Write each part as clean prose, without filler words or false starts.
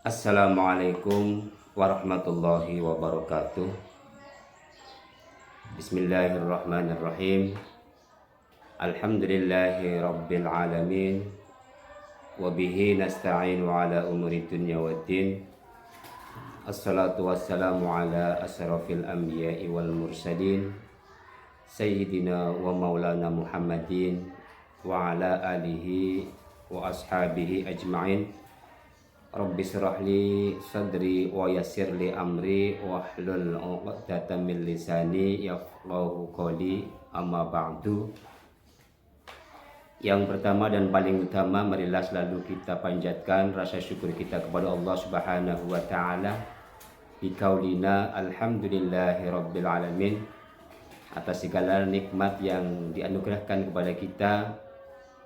Assalamualaikum warahmatullahi wabarakatuh. Bismillahirrahmanirrahim. Alhamdulillahi rabbil alamin. Wabihi nasta'inu ala umuri dunya waddin. Assalatu wassalamu ala asrafil anbiya'i wal mursalin, Sayyidina wa maulana Muhammadin wa ala alihi wa ashabihi ajma'in. Rabbi syrahli sadri wa yassirli amri wahlul 'uqdatam min lisani yafqahu qawli, amma ba'du. Yang pertama dan paling utama, marilah selalu kita panjatkan rasa syukur kita kepada Allah Subhanahu wa taala biqaulina alhamdulillahi rabbil alamin, atas segala nikmat yang dianugerahkan kepada kita,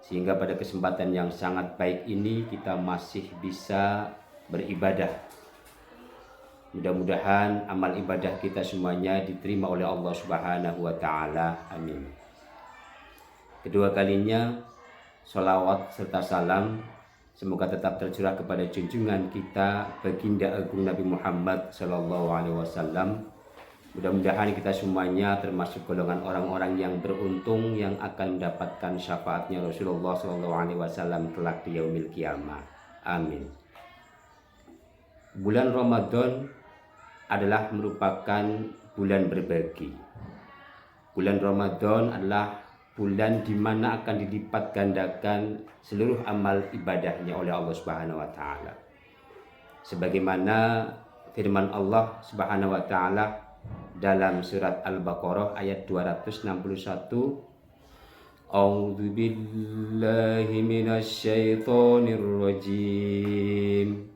sehingga pada kesempatan yang sangat baik ini kita masih bisa beribadah. Mudah-mudahan amal ibadah kita semuanya diterima oleh Allah Subhanahu wa taala. Amin. Kedua kalinya, sholawat serta salam semoga tetap tercurah kepada junjungan kita baginda agung Nabi Muhammad sallallahu alaihi wasallam. Mudah-mudahan kita semuanya termasuk golongan orang-orang yang beruntung yang akan mendapatkan syafaatnya Rasulullah SAW kelak di yaumil qiyamah. Amin. Bulan Ramadan adalah merupakan bulan berbagi. Bulan Ramadan adalah bulan di mana akan dilipat gandakan seluruh amal ibadahnya oleh Allah Subhanahu wa taala. Sebagaimana firman Allah Subhanahu wa taala dalam surat Al-Baqarah ayat 261, A'udzu billahi minasyaitonir rajim.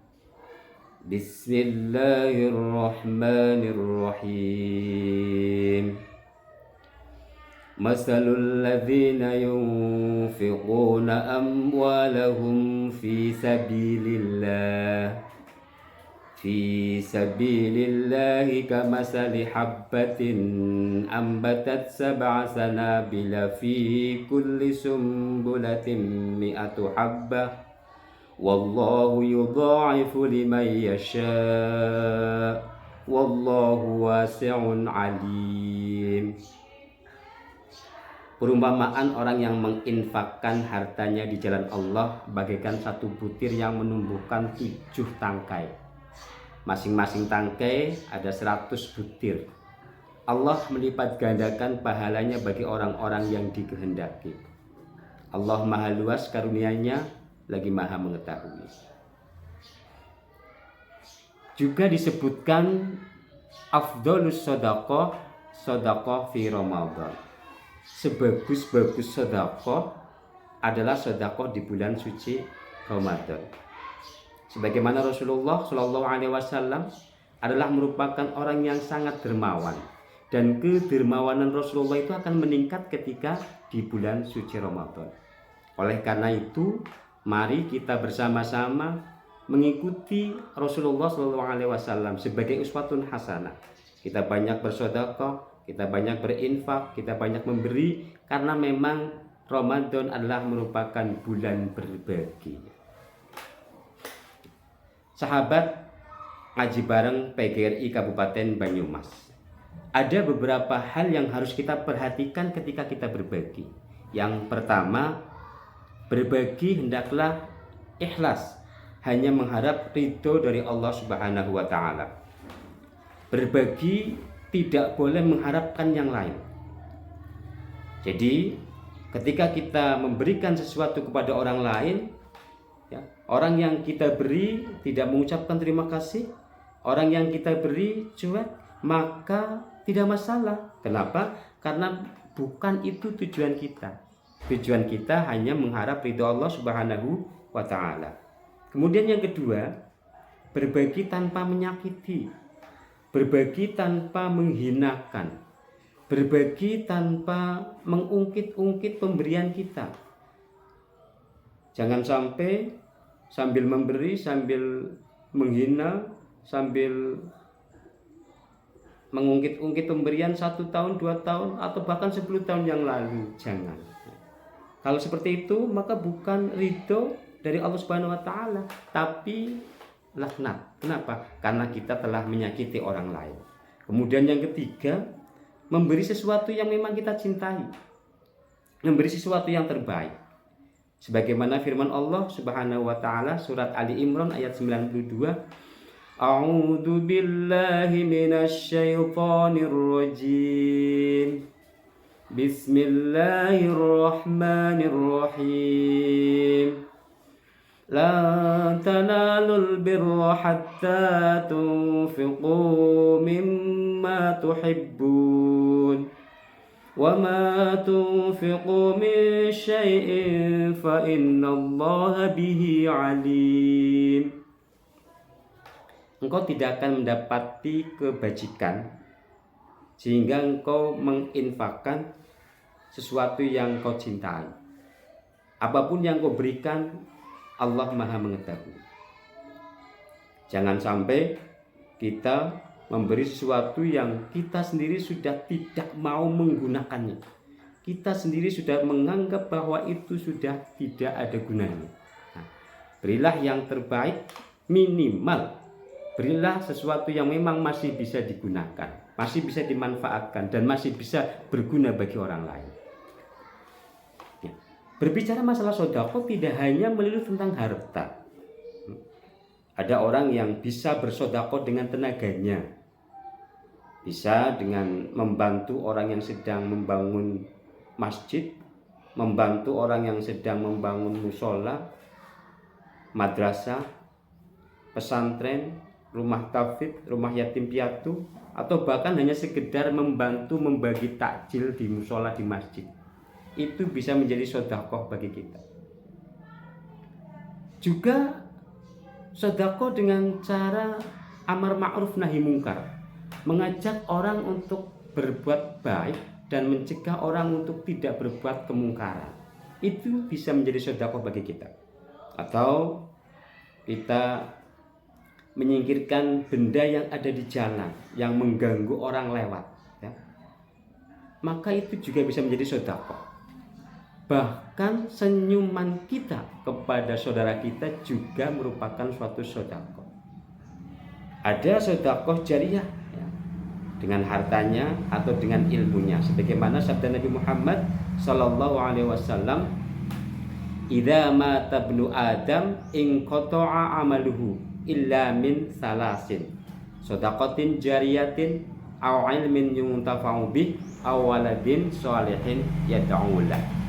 Bismillahirrahmanirrahim. Masalul ladzina yunfiquna amwalahum fi sabilillahi kamasali habbatin ambatat sab'a sanabila fi kulli sumbulatin mi'atu habbah wallahu yudha'ifu liman yasha' wallahu wasi'un alim. Perumpamaan orang yang menginfakkan hartanya di jalan Allah bagaikan satu butir yang menumbuhkan 7 tangkai. Masing-masing tangkai ada 100 butir. Allah melipat gandakan pahalanya bagi orang-orang yang dikehendaki. Allah maha luas karunia-Nya, lagi maha mengetahui. Juga disebutkan afdhalus shadaqah, shadaqah fi Ramadan. Sebagus-bagus sedekah adalah sedekah di bulan suci Ramadan. Sebagaimana Rasulullah Shallallahu Alaihi Wasallam adalah merupakan orang yang sangat dermawan, dan kedermawanan Rasulullah itu akan meningkat ketika di bulan suci Ramadan. Oleh karena itu, mari kita bersama-sama mengikuti Rasulullah Shallallahu Alaihi Wasallam sebagai uswatun hasanah. Kita banyak bersedekah, kita banyak berinfak, kita banyak memberi, karena memang Ramadan adalah merupakan bulan berbagi. Sahabat ngaji bareng PGRI Kabupaten Banyumas, ada beberapa hal yang harus kita perhatikan ketika kita berbagi. Yang pertama, berbagi hendaklah ikhlas, hanya mengharap ridho dari Allah Subhanahu wa taala. Berbagi tidak boleh mengharapkan yang lain. Jadi ketika kita memberikan sesuatu kepada orang lain, ya, orang yang kita beri tidak mengucapkan terima kasih, orang yang kita beri cuek, maka tidak masalah. Kenapa? Karena bukan itu tujuan kita. Tujuan kita hanya mengharap ridho Allah Subhanahu wa taala. Kemudian yang kedua, berbagi tanpa menyakiti. Berbagi tanpa menghinakan, berbagi tanpa mengungkit-ungkit pemberian kita. Jangan sampai sambil memberi, sambil menghina, sambil mengungkit-ungkit pemberian 1 tahun, 2 tahun, atau bahkan 10 tahun yang lalu. Jangan. Kalau seperti itu, maka bukan ridho dari Allah Subhanahu wa taala, tapi laknat. Kenapa? Karena kita telah menyakiti orang lain. Kemudian yang ketiga, memberi sesuatu yang memang kita cintai, memberi sesuatu yang terbaik. Sebagaimana firman Allah Subhanahu wa taala surat Ali Imran ayat 92, A'udzu billahi minasy syaithanir rajim. Bismillahirrahmanirrahim. La tanalul birra hatta tunfiqu mimma tuhibbun wa ma tunfiqu min syai'in fa innallaha bihi alim. Engkau tidak akan mendapati kebajikan sehingga engkau menginfakkan sesuatu yang kau cintai. Apapun yang kau berikan, Allah Maha mengetahui. Jangan sampai kita memberi sesuatu yang kita sendiri sudah tidak mau menggunakannya. Kita sendiri sudah menganggap bahwa itu sudah tidak ada gunanya. Nah, berilah yang terbaik, minimal berilah sesuatu yang memang masih bisa digunakan, masih bisa dimanfaatkan, dan masih bisa berguna bagi orang lain. Berbicara masalah sedekah tidak hanya melulu tentang harta. Ada orang yang bisa bersedekah dengan tenaganya, bisa dengan membantu orang yang sedang membangun masjid, membantu orang yang sedang membangun musola, madrasah, pesantren, rumah tafid, rumah yatim piatu, atau bahkan hanya sekedar membantu membagi takjil di musola di masjid. Itu bisa menjadi sedekah bagi kita. Juga sedekah dengan cara amar ma'ruf nahi mungkar, mengajak orang untuk berbuat baik dan mencegah orang untuk tidak berbuat kemungkaran. Itu bisa menjadi sedekah bagi kita. Atau kita menyingkirkan benda yang ada di jalan yang mengganggu orang lewat, ya. Maka itu juga bisa menjadi sedekah. Bahkan senyuman kita kepada saudara kita juga merupakan suatu sedekah. Ada sedekah jariyah, ya, dengan hartanya atau dengan ilmunya, sebagaimana sabda Nabi Muhammad sallallahu alaihi wasallam, "Idza mata ibnu Adam inqata'a amaluhu illa min salasin, shadaqatin jariyatin aw ilmin yuntafa'u bih aw waladin sholihin yad'u lahu."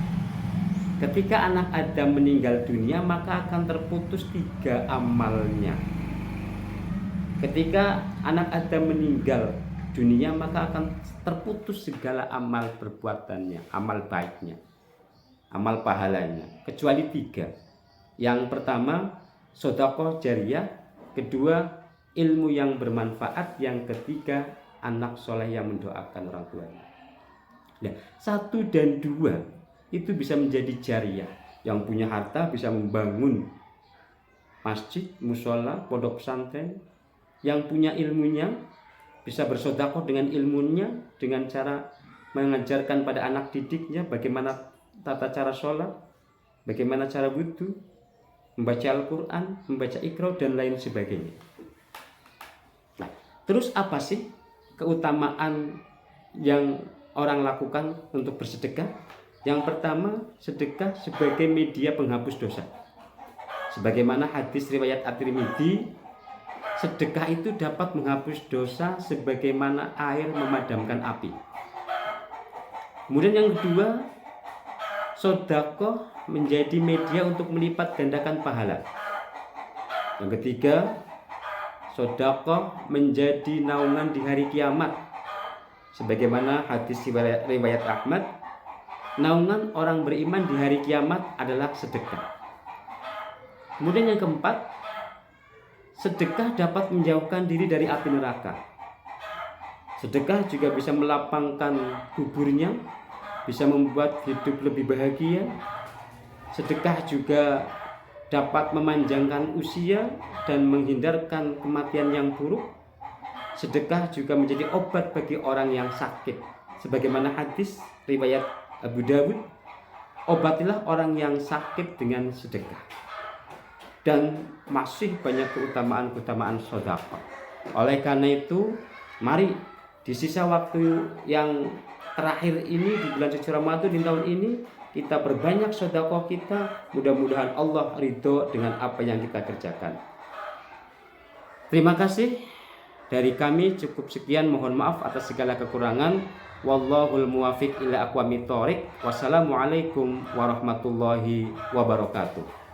Ketika anak Adam meninggal dunia, maka akan terputus 3 amalnya. Ketika anak Adam meninggal dunia, maka akan terputus segala amal perbuatannya, amal baiknya, amal pahalanya, kecuali 3. Yang pertama, sedekah jariyah. Kedua, ilmu yang bermanfaat. Yang ketiga, anak soleh yang mendoakan orang tuanya. Nah, 1 dan 2 itu bisa menjadi jariyah. Yang punya harta bisa membangun masjid, musola, pondok pesantren. Yang punya ilmunya bisa bersedekah dengan ilmunya, dengan cara mengajarkan pada anak didiknya bagaimana tata cara sholat, bagaimana cara wudu, membaca Al-Quran, membaca Iqra, dan lain sebagainya. Nah, terus apa sih keutamaan yang orang lakukan untuk bersedekah? Yang pertama, sedekah sebagai media penghapus dosa. Sebagaimana hadis riwayat At-Tirmidzi, sedekah itu dapat menghapus dosa sebagaimana air memadamkan api. Kemudian yang kedua, sedekah menjadi media untuk melipat gandakan pahala. Yang ketiga, sedekah menjadi naungan di hari kiamat. Sebagaimana hadis riwayat Ahmad, naungan orang beriman di hari kiamat adalah sedekah. Kemudian yang keempat, sedekah dapat menjauhkan diri dari api neraka. Sedekah juga bisa melapangkan kuburnya, bisa membuat hidup lebih bahagia. Sedekah juga dapat memanjangkan usia dan menghindarkan kematian yang buruk. Sedekah juga menjadi obat bagi orang yang sakit. Sebagaimana hadis riwayat Abu Dawud, obatilah orang yang sakit dengan sedekah. dan masih banyak keutamaan-keutamaan sedekah. Oleh karena itu, mari di sisa waktu yang terakhir ini di bulan suci Ramadan di tahun ini, kita berbanyak sedekah kita. Mudah-mudahan Allah ridho dengan apa yang kita kerjakan. Terima kasih dari kami, cukup sekian. Mohon maaf atas segala kekurangan. Wallahul muwafiq ila aqwamit thoriq. Wassalamualaikum warahmatullahi wabarakatuh.